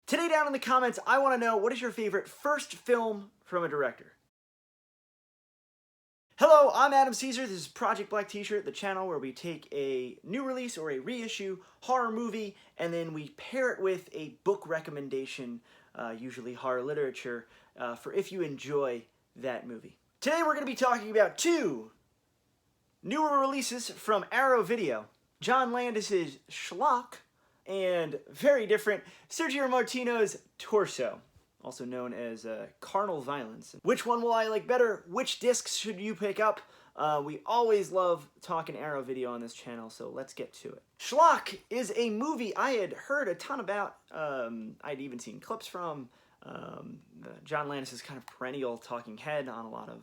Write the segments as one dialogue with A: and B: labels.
A: Today down in the comments, I want to know, what is your favorite first film from a director? Hello, I'm Adam Caesar. This is Project Black T-shirt, the channel where we take a new release or a reissue horror movie and then we pair it with a book recommendation, usually horror literature, for if you enjoy that movie. Today we're going to be talking about two newer releases from Arrow Video. John Landis' SCHLOCK and very different, Sergio Martino's Torso, also known as Carnal Violence. Which one will I like better? Which discs should you pick up? We always love talking Arrow Video on this channel, so let's get to it. SCHLOCK is a movie I had heard a ton about. I'd even seen clips from. John Landis is kind of perennial talking head on a lot of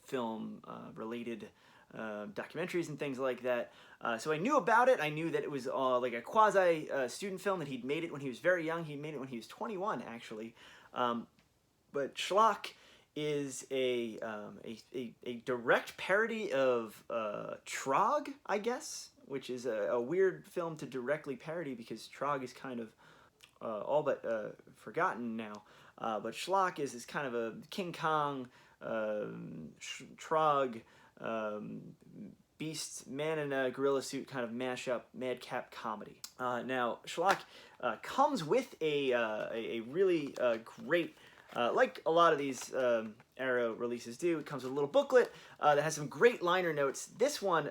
A: film-related documentaries and things like that. So I knew about it. I knew that it was like a quasi-student film, that he'd made it when he was very young. He made it when he was 21, actually. But SCHLOCK is a direct parody of Trog, I guess, which is a weird film to directly parody because Trog is kind of all but forgotten now. But SCHLOCK is kind of a King Kong, Trog, Beast, man in a gorilla suit kind of mashup madcap comedy. Now, SCHLOCK comes with a really great, like a lot of these Arrow releases do, it comes with a little booklet that has some great liner notes. This one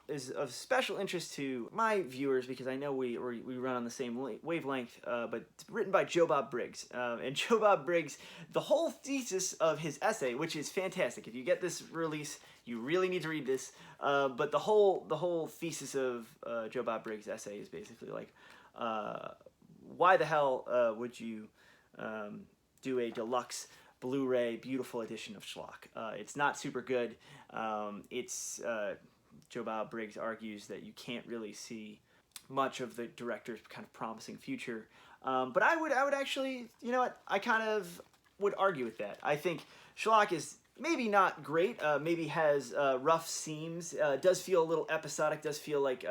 A: is of special interest to my viewers because I know we run on the same wavelength, but it's written by Joe Bob Briggs. And Joe Bob Briggs, the whole thesis of his essay, which is fantastic. If you get this release, you really need to read this. But the whole thesis of Joe Bob Briggs' essay is basically like, why the hell would you do a deluxe Blu-ray beautiful edition of SCHLOCK? It's not super good. Joe Bob Briggs argues that you can't really see much of the director's kind of promising future. But I would actually, you know what, I kind of would argue with that. I think SCHLOCK is maybe not great, maybe has rough seams, does feel a little episodic, does feel like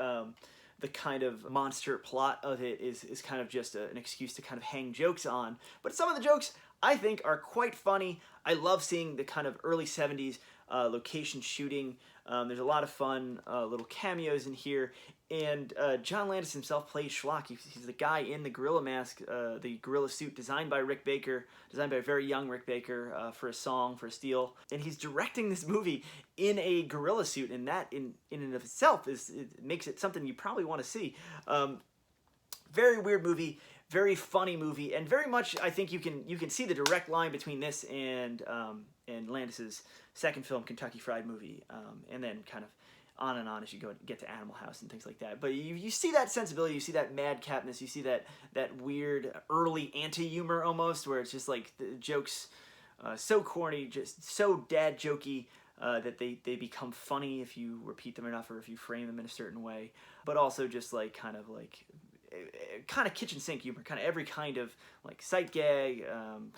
A: the kind of monster plot of it is kind of just an excuse to kind of hang jokes on. But some of the jokes I think are quite funny. I love seeing the kind of early 70s location shooting. There's a lot of fun little cameos in here. And John Landis himself plays SCHLOCK. He's the guy in the gorilla mask, the gorilla suit designed by Rick Baker, designed by a very young Rick Baker for a song, for a steal. And he's directing this movie in a gorilla suit, and that in and of itself it makes it something you probably want to see. Very weird movie, very funny movie, and very much I think you can see the direct line between this and Landis's second film, Kentucky Fried Movie, and then kind of on and on as you get to Animal House and things like that. But you see that sensibility, you see that madcapness, you see that weird early anti-humor almost, where it's just like the jokes so corny, just so dad jokey, that they become funny if you repeat them enough or if you frame them in a certain way. But also just like kind of kitchen sink humor, kind of every kind of like sight gag,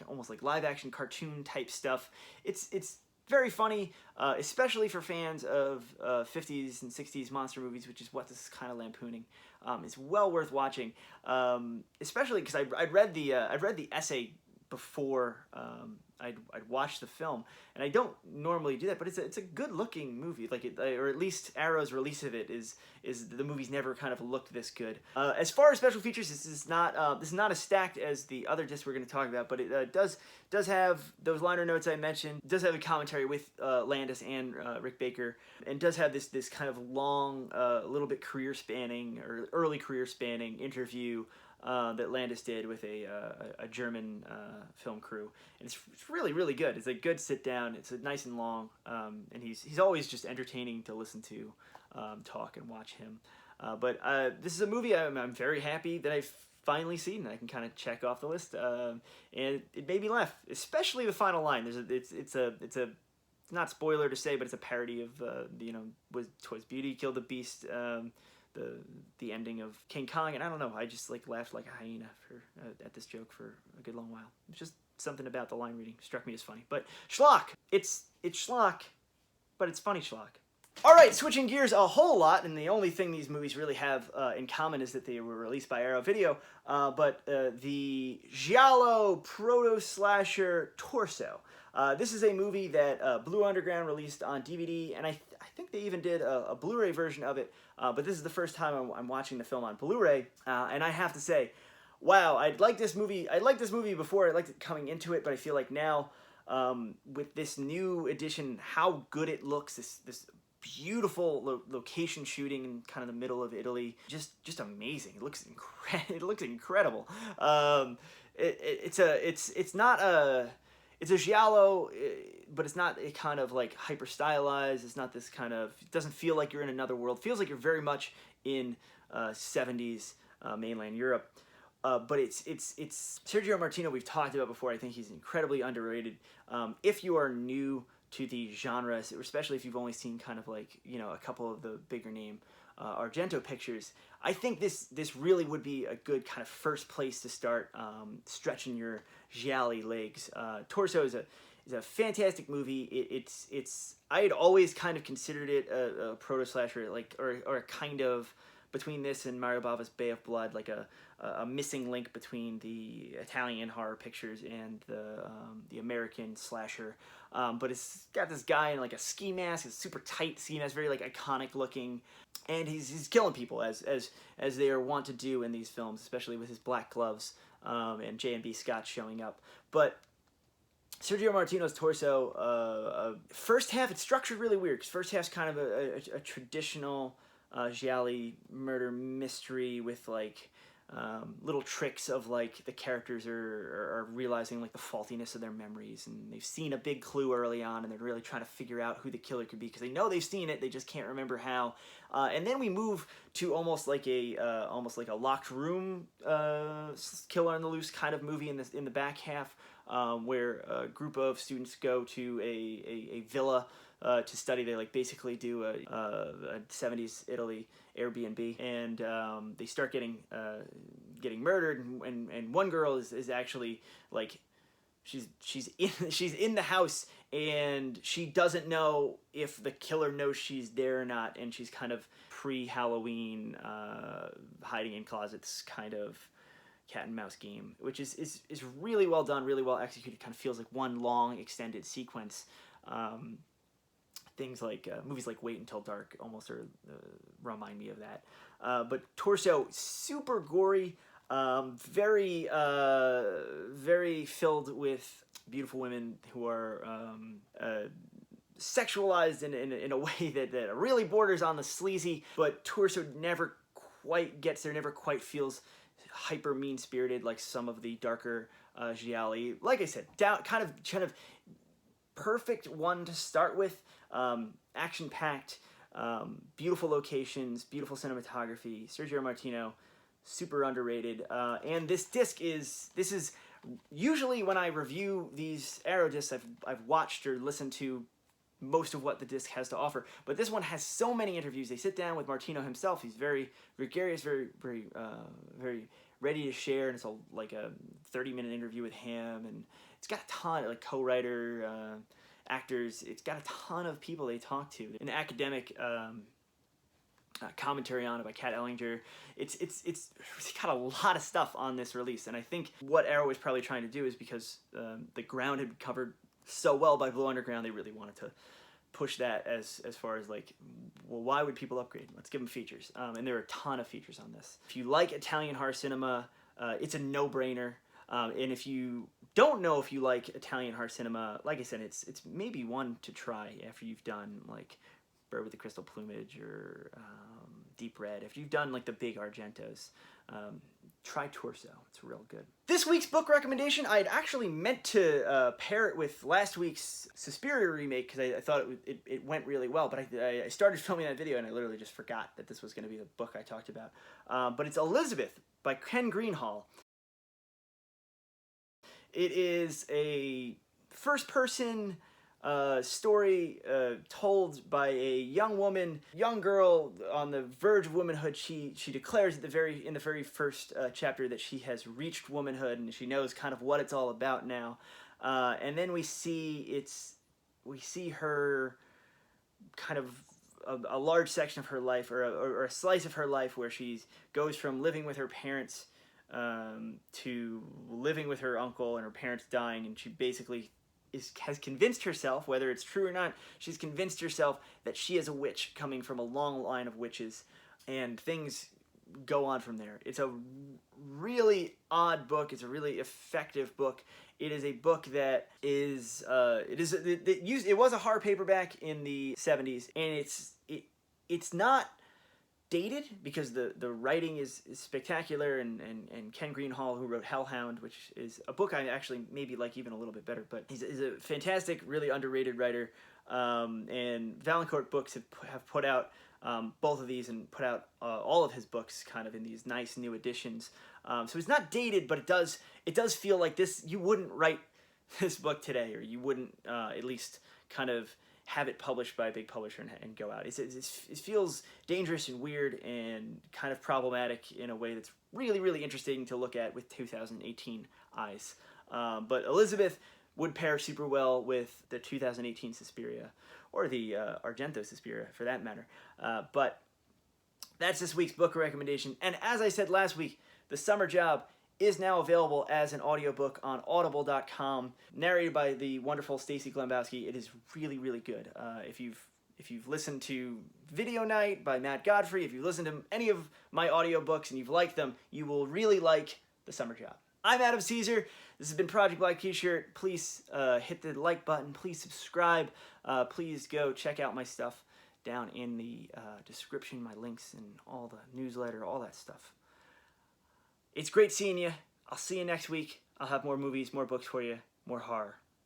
A: almost like live action cartoon type stuff. It's very funny, especially for fans of 50s and 60s monster movies, which is what this is kind of lampooning. It's well worth watching, especially because I read the essay before I'd watched the film, and I don't normally do that, but it's a good looking movie, like or at least Arrow's release of it is the movie's never kind of looked this good. As far as special features, this is not as stacked as the other discs we're going to talk about, but it does have those liner notes I mentioned. It does have a commentary with Landis and Rick Baker, and does have this kind of long, little bit career spanning or early career spanning interview that Landis did with a German film crew, and it's really, really good. It's a good sit down. It's nice and long, and he's always just entertaining to listen to, talk and watch him. But this is a movie I'm very happy that I've finally seen, and I can kind of check off the list. And it made me laugh, especially the final line. It's not spoiler to say, but it's a parody of was Beauty Killed the Beast. The ending of King Kong, and I don't know, I just like laughed like a hyena at this joke for a good long while. It's just something about the line reading struck me as funny. But SCHLOCK, it's SCHLOCK, but it's funny SCHLOCK. Alright, switching gears a whole lot, and the only thing these movies really have in common is that they were released by Arrow Video, but the Giallo proto-slasher Torso. This is a movie that Blue Underground released on DVD, and I think they even did a Blu-ray version of it, but this is the first time I'm watching the film on Blu-ray, and I have to say, wow, I liked this movie before, I liked it coming into it, but I feel like now, with this new edition, how good it looks, this beautiful location shooting in kind of the middle of Italy, just amazing. It looks incredible. It's a giallo, but it's not a kind of like hyper stylized. It's not this kind of, it doesn't feel like you're in another world. It feels like you're very much in 70s mainland Europe. But it's Sergio Martino, we've talked about before. I think he's incredibly underrated. If you are new to the genre, especially if you've only seen kind of like, you know, a couple of the bigger name Argento pictures, I think this really would be a good kind of first place to start stretching your gialli legs. Torso is a fantastic movie. It's I had always kind of considered it a proto slasher, like or a kind of between this and Mario Bava's Bay of Blood, like a missing link between the Italian horror pictures and the American slasher. But it's got this guy in like a ski mask, a super tight ski mask, very like iconic looking, and he's killing people as they are wont to do in these films, especially with his black gloves and J&B Scott showing up. But Sergio Martino's Torso, first half, it's structured really weird, because first half's kind of a traditional gialli murder mystery with like little tricks of like the characters are realizing like the faultiness of their memories, and they've seen a big clue early on, and they're really trying to figure out who the killer could be, because they know they've seen it, they just can't remember how. And then we move to almost like a locked room killer on the loose kind of movie in the back half, where a group of students go to a villa to study. They like basically do a 70s Italy Airbnb, and they start getting murdered, and one girl is actually like she's in the house, and she doesn't know if the killer knows she's there or not, and she's kind of pre-Halloween hiding in closets kind of cat and mouse game, which is really well done, really well executed. Kind of feels like one long extended sequence. Things like movies like Wait Until Dark almost remind me of that. But Torso, super gory, very filled with beautiful women who are sexualized in a way that really borders on the sleazy, but Torso never quite gets there, never quite feels hyper mean-spirited like some of the darker gialli. Like I said, kind of perfect one to start with. Action-packed, beautiful locations, beautiful cinematography. Sergio Martino, super underrated. And this disc is usually when I review these Arrow discs, I've watched or listened to most of what the disc has to offer. But this one has so many interviews. They sit down with Martino himself. He's very gregarious, very ready to share, and it's like a 30-minute interview with him, and it's got a ton of like co-writer, actors. It's got a ton of people they talk to. An academic commentary on it by Kat Ellinger. It's got a lot of stuff on this release, and I think what Arrow was probably trying to do is because the ground had been covered so well by Blue Underground, they really wanted to push that as far as like, well, why would people upgrade? Let's give them features. And there are a ton of features on this. If you like Italian horror cinema, it's a no-brainer. And if you don't know if you like Italian horror cinema, like I said, it's maybe one to try after you've done like Bird with the Crystal Plumage or Deep Red. If you've done like the big Argentos, try Torso. It's real good. This week's book recommendation, I had actually meant to pair it with last week's Suspiria remake, because I thought it went really well, but I started filming that video and I literally just forgot that this was going to be the book I talked about. But it's Elizabeth by Ken Greenhall. It is a first-person story told by a young girl on the verge of womanhood. She declares in the very first chapter that she has reached womanhood, and she knows kind of what it's all about now. And then we see her kind of a large section of her life, or a slice of her life, where she goes from living with her parents to living with her uncle and her parents dying, and she basically has convinced herself, whether it's true or not, she's convinced herself that she is a witch coming from a long line of witches, and things go on from there. It's a really odd book. It's a really effective book. It is a book that is it was a hard paperback in the 70s, and it's not dated because the writing is spectacular, and Ken Greenhall, who wrote Hellhound, which is a book I actually maybe like even a little bit better, but he's a fantastic, really underrated writer, and Valancourt Books have put out both of these, and put out all of his books kind of in these nice new editions. So it's not dated, but it does feel like this, you wouldn't write this book today, or you wouldn't at least kind of have it published by a big publisher and go out. It feels dangerous and weird and kind of problematic in a way that's really, really interesting to look at with 2018 eyes. But Elizabeth would pair super well with the 2018 Suspiria, or the Argento Suspiria for that matter. But that's this week's book recommendation. And as I said last week, The Summer Job is now available as an audiobook on audible.com, narrated by the wonderful Stacy Glembowski. It is really, really good. If you've listened to Video Night by Matt Godfrey, if you've listened to any of my audiobooks and you've liked them, you will really like The Summer Job. I'm Adam Caesar. This has been Project Black T-Shirt. Please hit the like button. Please subscribe. Please go check out my stuff down in the description, my links and all the newsletter, all that stuff. It's great seeing you. I'll see you next week. I'll have more movies, more books for you, more horror.